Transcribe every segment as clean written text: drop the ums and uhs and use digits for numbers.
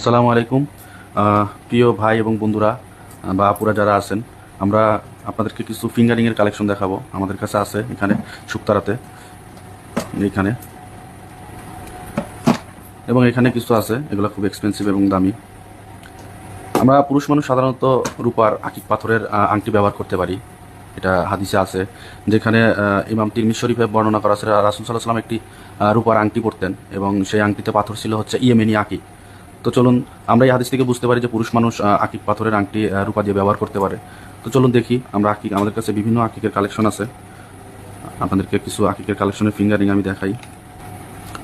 আসসালামু আলাইকুম প্রিয় ভাই এবং বন্ধুরা বা আপুরা যারা আছেন, আমরা আপনাদেরকে কিছু ফিঙ্গারিংয়ের কালেকশন দেখাবো। আমাদের কাছে আছে এখানে শুকতারাতে, এইখানে এবং এখানে কিছু আছে, এগুলো খুব এক্সপেন্সিভ এবং দামি। আমরা পুরুষ মানুষ সাধারণত রূপার আকিক পাথরের আংটি ব্যবহার করতে পারি। এটা হাদিসে আছে, যেখানে ইমাম তিরমিজি শরীফে বর্ণনা করা আছে রাসূল সাল্লাল্লাহু আলাইহি ওয়াসাল্লাম একটি রূপার আংটি পরতেন এবং সেই আংটিতে পাথর ছিল হচ্ছে ইয়েমেনি আকিক। তো চলুন আমরা এই হাদিস থেকে বুঝতে পারি যে পুরুষ মানুষ আকিক পাথরের আংটি রূপা দিয়ে ব্যবহার করতে পারে। তো চলুন দেখি আমরা আকিক, আমাদের কাছে বিভিন্ন আকিকের কালেকশন আছে। আপনাদেরকে কিছু আকিকের কালেকশনের ফিঙ্গারিং আমি দেখাই।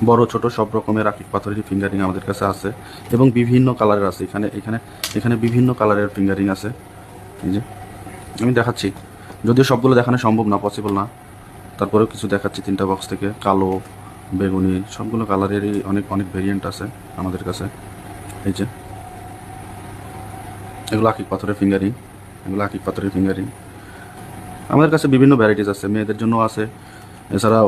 বড় ছোট সব রকমের আকিক পাথরের ফিঙ্গারিং আমাদের কাছে আছে এবং বিভিন্ন কালারের আছে। এখানে এখানে এখানে বিভিন্ন কালারের ফিঙ্গারিং আছে। এই যে আমি দেখাচ্ছি, যদিও সবগুলো দেখানো সম্ভব না, পসিবল না, তারপরেও কিছু দেখাচ্ছি। তিনটা বক্স থেকে কালো, বেগুনি, সবগুলো কালারেরই অনেক অনেক ভেরিয়েন্ট আছে আমাদের কাছে। এই যে এগুলো আকিক পাথরের ফিঙ্গারিং, এগুলো আকিক পাথরের ফিঙ্গারিং। আমাদের কাছে বিভিন্ন ভ্যারাইটিস আছে, মেয়েদের জন্য আছে। এছাড়াও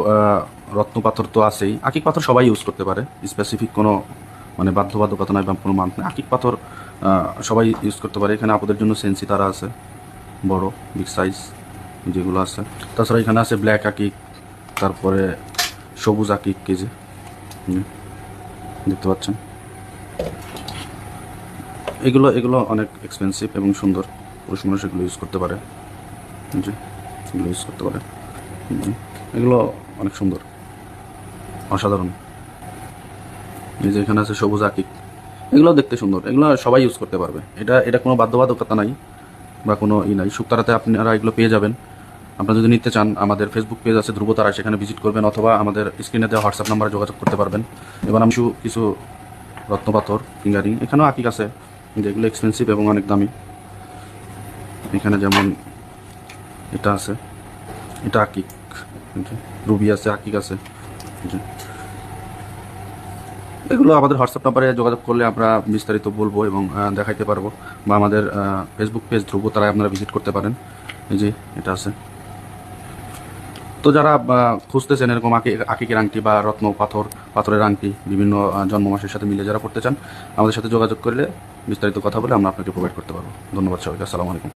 রত্ন পাথর তো আছেই। আকিক পাথর সবাই ইউজ করতে পারে, স্পেসিফিক কোনো মানে বাধ্যবাধকতা নয় বা কোনো মান নেই। আকিক পাথর সবাই ইউজ করতে পারে। এখানে আপনাদের জন্য সেন্সি তারা আছে, বড় বিগ সাইজ যেগুলো আছে। তাছাড়া এখানে আছে ব্ল্যাক আকিক, তারপরে সবুজ আকিক, কেজি দেখতে পাচ্ছেন। এগুলো এগুলো অনেক এক্সপেন্সিভ এবং সুন্দর, পুরুষ মানুষ এগুলো ইউজ করতে পারে। জি, এগুলো ইউজ করতে পারে। এগুলো অনেক সুন্দর, অসাধারণ। এই যে এখানে আছে সবুজ আকিক, এগুলো দেখতে সুন্দর, এগুলো সবাই ইউজ করতে পারবে। এটা এটা কোনো বাধ্যবাধকতা নাই বা কোনো নাই। শুকতারাতে আপনারা এগুলো পেয়ে যাবেন। আপনারা যদি নিতে চান, আমাদের ফেসবুক পেজ আছে ধ্রুবতারা, সেখানে ভিজিট করবেন, অথবা আমাদের স্ক্রিনে দেওয়া হোয়াটসঅ্যাপ নাম্বারে যোগাযোগ করতে পারবেন। এবার আমি কিছু রত্নপাথর ফিঙ্গারিং, এখানেও আকিক আছে যেগুলো এক্সপেন্সিভ এবং অনেক দামি। এখানে যেমন এটা আছে, এটা আকিক, রুবি আছে, আকিক আছে। এগুলো আমাদের হোয়াটসঅ্যাপ নাম্বারে যোগাযোগ করলে আমরা বিস্তারিত বলবো এবং দেখাইতে পারবো, বা আমাদের ফেসবুক পেজ ধ্রুবতারায় আপনারা ভিজিট করতে পারেন। এই যে এটা আছে। তো যারা খুঁজতেছেন এরকম আকিকের আংটি বা রত্ন পাথরের আংটি বিভিন্ন জন্ম মাসের সাথে মিলে যারা পড়তে চান, আমাদের সাথে যোগাযোগ করলে বিস্তারিত কথা বলে আমরা আপনাকে প্রোভাইড করতে পারবো। ধন্যবাদ সবাইকে, আসসালামু আলাইকুম।